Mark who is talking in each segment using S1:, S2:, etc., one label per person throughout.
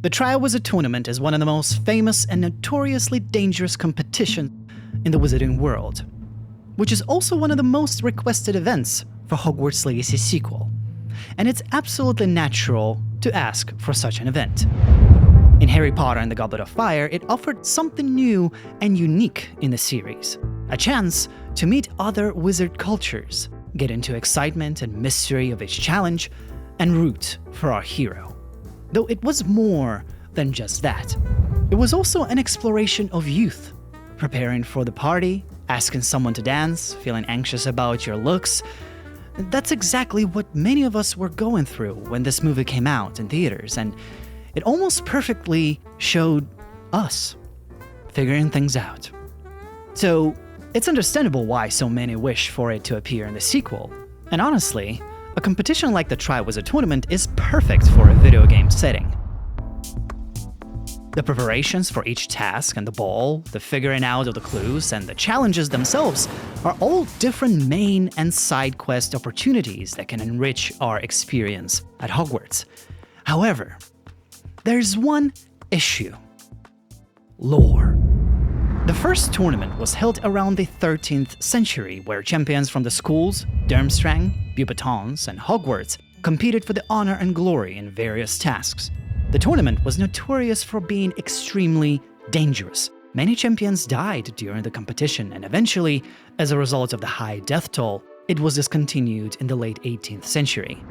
S1: The Triwizard Tournament is one of the most famous and notoriously dangerous competitions in the wizarding world, which is also one of the most requested events for Hogwarts Legacy sequel, and it's absolutely natural to ask for such an event. In Harry Potter and the Goblet of Fire, it offered something new and unique in the series, a chance to meet other wizard cultures, get into excitement and mystery of each challenge, and root for our hero. Though it was more than just that. It was also an exploration of youth, preparing for the party, asking someone to dance, feeling anxious about your looks. That's exactly what many of us were going through when this movie came out in theaters, and it almost perfectly showed us figuring things out. So, it's understandable why so many wish for it to appear in the sequel. And honestly, a competition like the Triwizard Tournament is perfect for a video game setting. The preparations for each task and the ball, the figuring out of the clues, and the challenges themselves are all different main and side quest opportunities that can enrich our experience at Hogwarts. However, there's one issue: lore. The first tournament was held around the 13th century, where champions from the schools, Durmstrang, Beauxbatons, and Hogwarts competed for the honor and glory in various tasks. The tournament was notorious for being extremely dangerous. Many champions died during the competition, and eventually, as a result of the high death toll, it was discontinued in the late 18th century.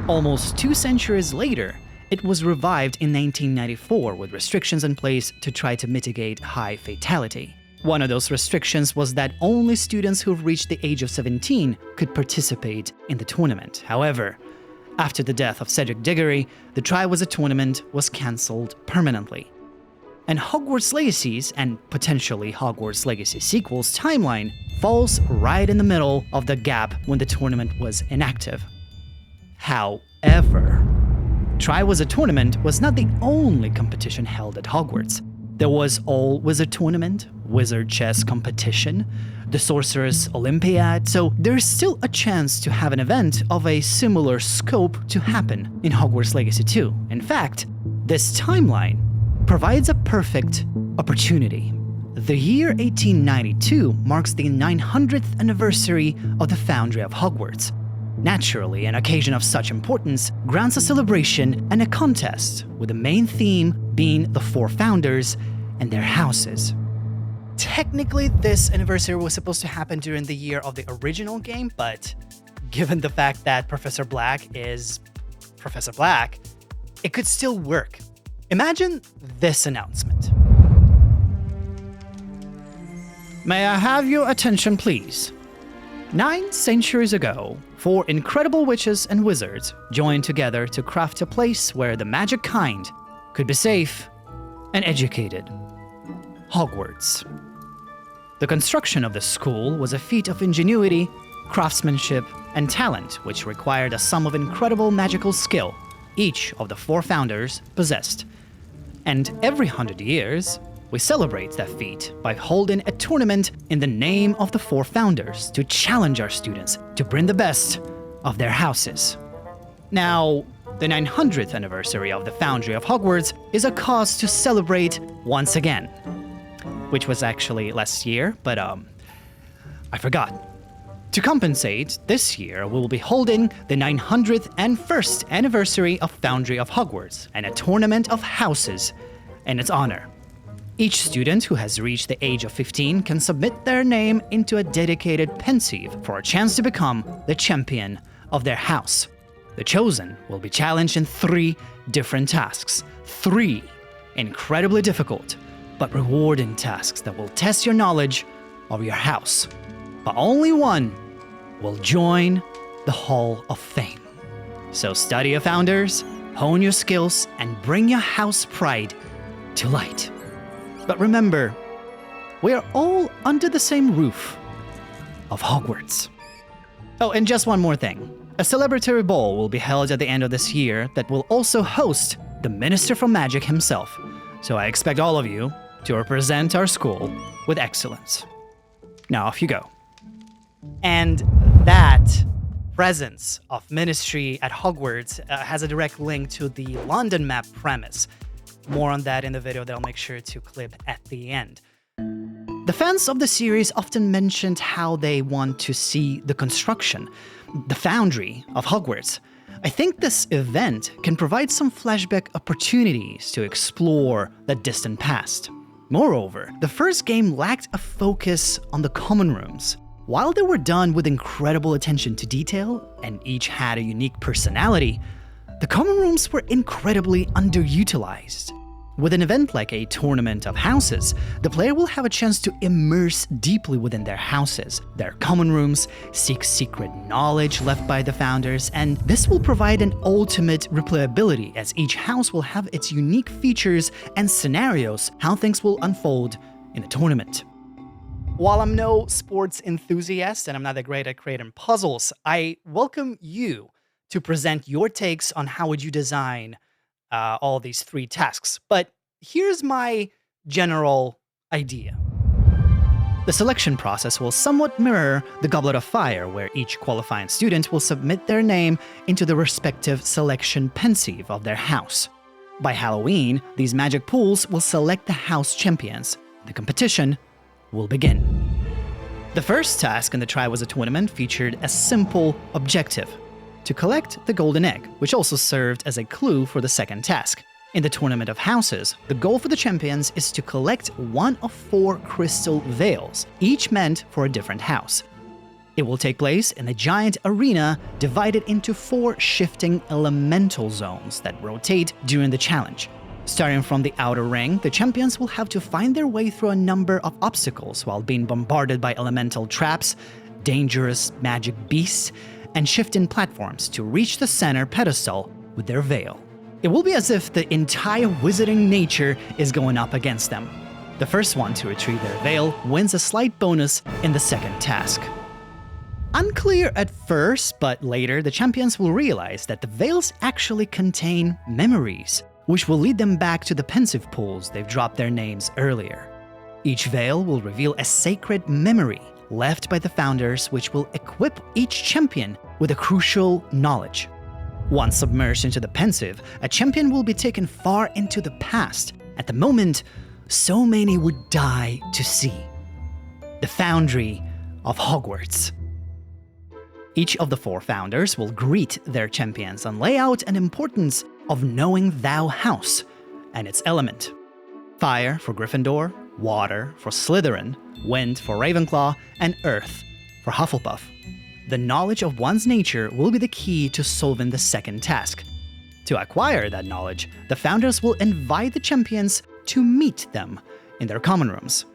S1: Almost 2 centuries later, it was revived in 1994 with restrictions in place to try to mitigate high fatality. One of those restrictions was that only students who reached the age of 17 could participate in the tournament. However, after the death of Cedric Diggory, the Triwizard Tournament was cancelled permanently. And Hogwarts Legacy's, and potentially Hogwarts Legacy sequel's, timeline falls right in the middle of the gap when the tournament was inactive. However, Triwizard Tournament was not the only competition held at Hogwarts. There was All-Wizard Tournament, Wizard Chess Competition, the Sorcerer's Olympiad, so there's still a chance to have an event of a similar scope to happen in Hogwarts Legacy 2. In fact, this timeline provides a perfect opportunity. The year 1892 marks the 900th anniversary of the foundry of Hogwarts. Naturally, an occasion of such importance grants a celebration and a contest, with the main theme being the 4 founders and their houses. Technically, this anniversary was supposed to happen during the year of the original game, but given the fact that Professor Black is Professor Black, it could still work. Imagine this announcement. May I have your attention, please? 9 centuries ago, 4 incredible witches and wizards joined together to craft a place where the magic kind could be safe and educated. Hogwarts. The construction of the school was a feat of ingenuity, craftsmanship, and talent, which required a sum of incredible magical skill each of the 4 founders possessed. And every 100 years, we celebrate that feat by holding a tournament in the name of the 4 founders to challenge our students to bring the best of their houses. Now, the 900th anniversary of the foundry of Hogwarts is a cause to celebrate once again, which was actually last year, but I forgot. To compensate, this year we will be holding the 901st anniversary of Foundry of Hogwarts and a tournament of houses in its honor. Each student who has reached the age of 15 can submit their name into a dedicated pensieve for a chance to become the champion of their house. The chosen will be challenged in 3 different tasks. 3 incredibly difficult but rewarding tasks that will test your knowledge of your house. But only one will join the Hall of Fame. So study your founders, hone your skills, and bring your house pride to light. But remember, we are all under the same roof of Hogwarts. Oh, and just one more thing. A celebratory ball will be held at the end of this year that will also host the Minister for Magic himself. So I expect all of you to represent our school with excellence. Now off you go. And that presence of ministry at Hogwarts has a direct link to the London map premise. More on that in the video that I'll make sure to clip at the end. The fans of the series often mentioned how they want to see the construction, the foundry of Hogwarts. I think this event can provide some flashback opportunities to explore the distant past. Moreover, the first game lacked a focus on the common rooms. While they were done with incredible attention to detail and each had a unique personality, the common rooms were incredibly underutilized. With an event like a tournament of houses, the player will have a chance to immerse deeply within their houses, their common rooms, seek secret knowledge left by the founders, and this will provide an ultimate replayability as each house will have its unique features and scenarios how things will unfold in a tournament. While I'm no sports enthusiast and I'm not that great at creating puzzles, I welcome you to present your takes on how would you design all these 3 tasks. But here's my general idea. The selection process will somewhat mirror the Goblet of Fire, where each qualifying student will submit their name into the respective selection pensieve of their house. By Halloween, these magic pools will select the house champions. The competition will begin. The first task in the Triwizard Tournament featured a simple objective: to collect the golden egg, which also served as a clue for the second task. In the Tournament of Houses, the goal for the champions is to collect 1 of 4 crystal veils, each meant for a different house. It will take place in a giant arena divided into 4 shifting elemental zones that rotate during the challenge. Starting from the outer ring, the champions will have to find their way through a number of obstacles while being bombarded by elemental traps, dangerous magic beasts, and shifting platforms to reach the center pedestal with their veil. It will be as if the entire wizarding nature is going up against them. The first one to retrieve their veil wins a slight bonus in the second task. Unclear at first, but later the champions will realize that the veils actually contain memories, which will lead them back to the pensieve pools they've dropped their names earlier. Each veil will reveal a sacred memory left by the founders, which will equip each champion with a crucial knowledge. Once submerged into the pensieve, a champion will be taken far into the past, at the moment so many would die to see: the foundry of Hogwarts. Each of the 4 founders will greet their champions and lay out an importance of knowing thou house and its element. Fire for Gryffindor, water for Slytherin, wind for Ravenclaw, and earth for Hufflepuff. The knowledge of one's nature will be the key to solving the second task. To acquire that knowledge, the founders will invite the champions to meet them in their common rooms.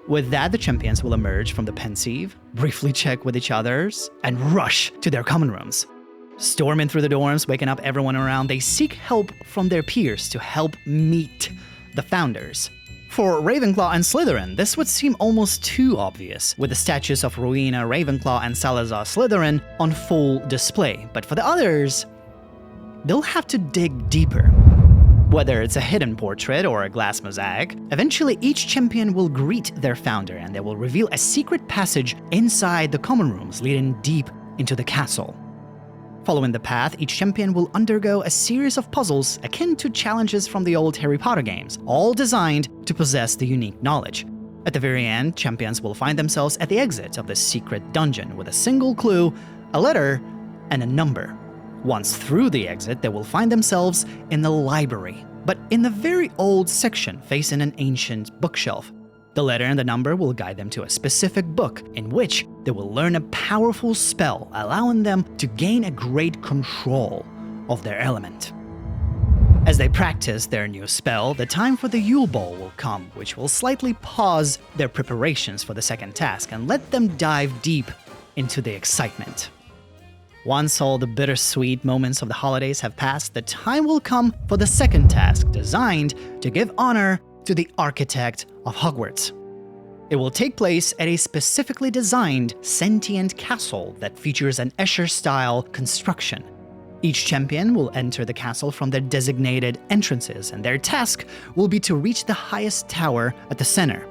S1: With that, the champions will emerge from the pensieve, briefly check with each others, and rush to their common rooms. Storming through the dorms, waking up everyone around, they seek help from their peers to help meet the founders. For Ravenclaw and Slytherin, this would seem almost too obvious, with the statues of Rowena Ravenclaw and Salazar Slytherin on full display, but for the others, they'll have to dig deeper. Whether it's a hidden portrait or a glass mosaic, eventually each champion will greet their founder and they will reveal a secret passage inside the common rooms leading deep into the castle. Following the path, each champion will undergo a series of puzzles akin to challenges from the old Harry Potter games, all designed to possess the unique knowledge. At the very end, champions will find themselves at the exit of the secret dungeon with a single clue, a letter, and a number. Once through the exit, they will find themselves in the library, but in the very old section facing an ancient bookshelf. The letter and the number will guide them to a specific book in which they will learn a powerful spell, allowing them to gain a great control of their element. As they practice their new spell, the time for the Yule Ball will come, which will slightly pause their preparations for the second task and let them dive deep into the excitement. Once all the bittersweet moments of the holidays have passed, the time will come for the second task, designed to give honor to the architect of Hogwarts. It will take place at a specifically designed sentient castle that features an Escher-style construction. Each champion will enter the castle from their designated entrances, and their task will be to reach the highest tower at the center.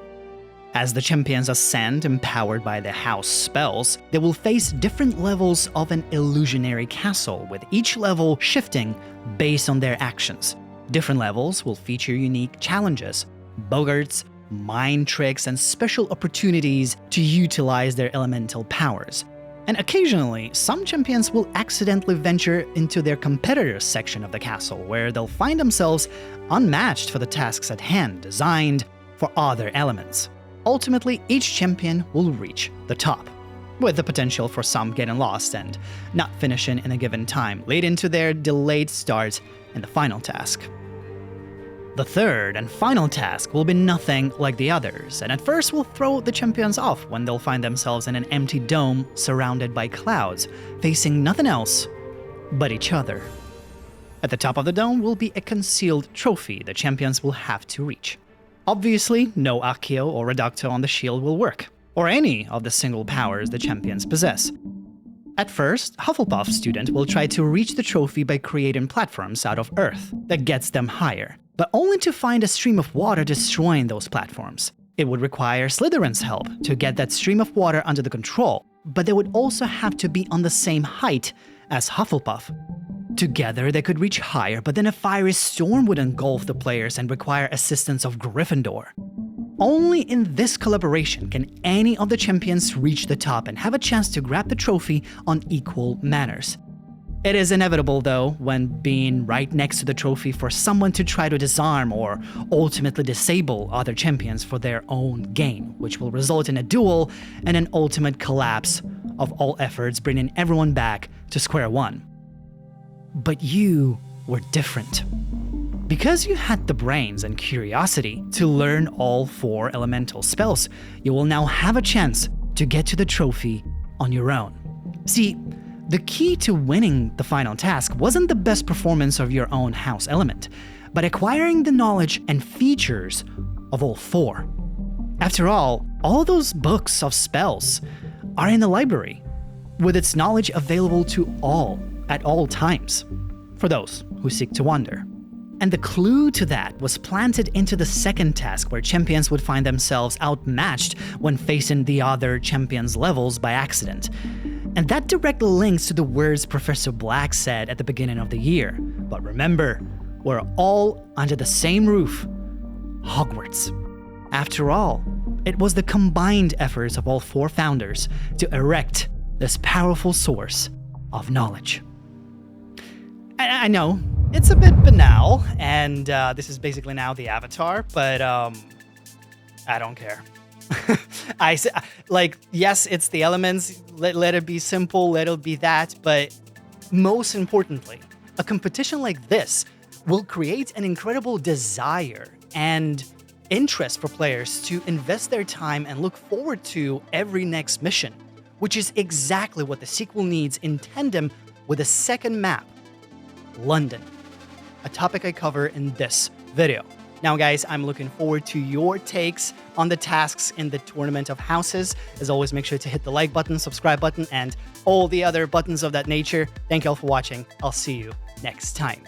S1: As the champions ascend, empowered by the house spells, they will face different levels of an illusionary castle, with each level shifting based on their actions. Different levels will feature unique challenges, boggarts, mind tricks, and special opportunities to utilize their elemental powers. And occasionally, some champions will accidentally venture into their competitors' section of the castle, where they'll find themselves unmatched for the tasks at hand, designed for other elements. Ultimately, each champion will reach the top, with the potential for some getting lost and not finishing in a given time, leading to their delayed start in the final task. The third and final task will be nothing like the others, and at first will throw the champions off when they'll find themselves in an empty dome surrounded by clouds, facing nothing else but each other. At the top of the dome will be a concealed trophy the champions will have to reach. Obviously, no Accio or Reducto on the shield will work, or any of the single powers the champions possess. At first, Hufflepuff student will try to reach the trophy by creating platforms out of earth that gets them higher, but only to find a stream of water destroying those platforms. It would require Slytherin's help to get that stream of water under the control, but they would also have to be on the same height as Hufflepuff. Together, they could reach higher, but then a fiery storm would engulf the players and require assistance of Gryffindor. Only in this collaboration can any of the champions reach the top and have a chance to grab the trophy on equal manners. It is inevitable, though, when being right next to the trophy, for someone to try to disarm or ultimately disable other champions for their own gain, which will result in a duel and an ultimate collapse of all efforts, bringing everyone back to square one. But you were different. Because you had the brains and curiosity to learn all 4 elemental spells, you will now have a chance to get to the trophy on your own. See, the key to winning the final task wasn't the best performance of your own house element, but acquiring the knowledge and features of all 4. After all those books of spells are in the library, with its knowledge available to all at all times, for those who seek to wander. And the clue to that was planted into the second task, where champions would find themselves outmatched when facing the other champions' levels by accident. And that directly links to the words Professor Black said at the beginning of the year. But remember, we're all under the same roof, Hogwarts. After all, it was the combined efforts of all 4 founders to erect this powerful source of knowledge. I know, it's a bit banal, and this is basically now the Avatar, but I don't care. Yes, it's the elements, let it be simple, let it be that, but most importantly, a competition like this will create an incredible desire and interest for players to invest their time and look forward to every next mission, which is exactly what the sequel needs in tandem with the second map, London, a topic I cover in this video. Now guys, I'm looking forward to your takes on the tasks in the Tournament of Houses. As always, make sure to hit the like button, subscribe button, and all the other buttons of that nature. Thank you all for watching. I'll see you next time.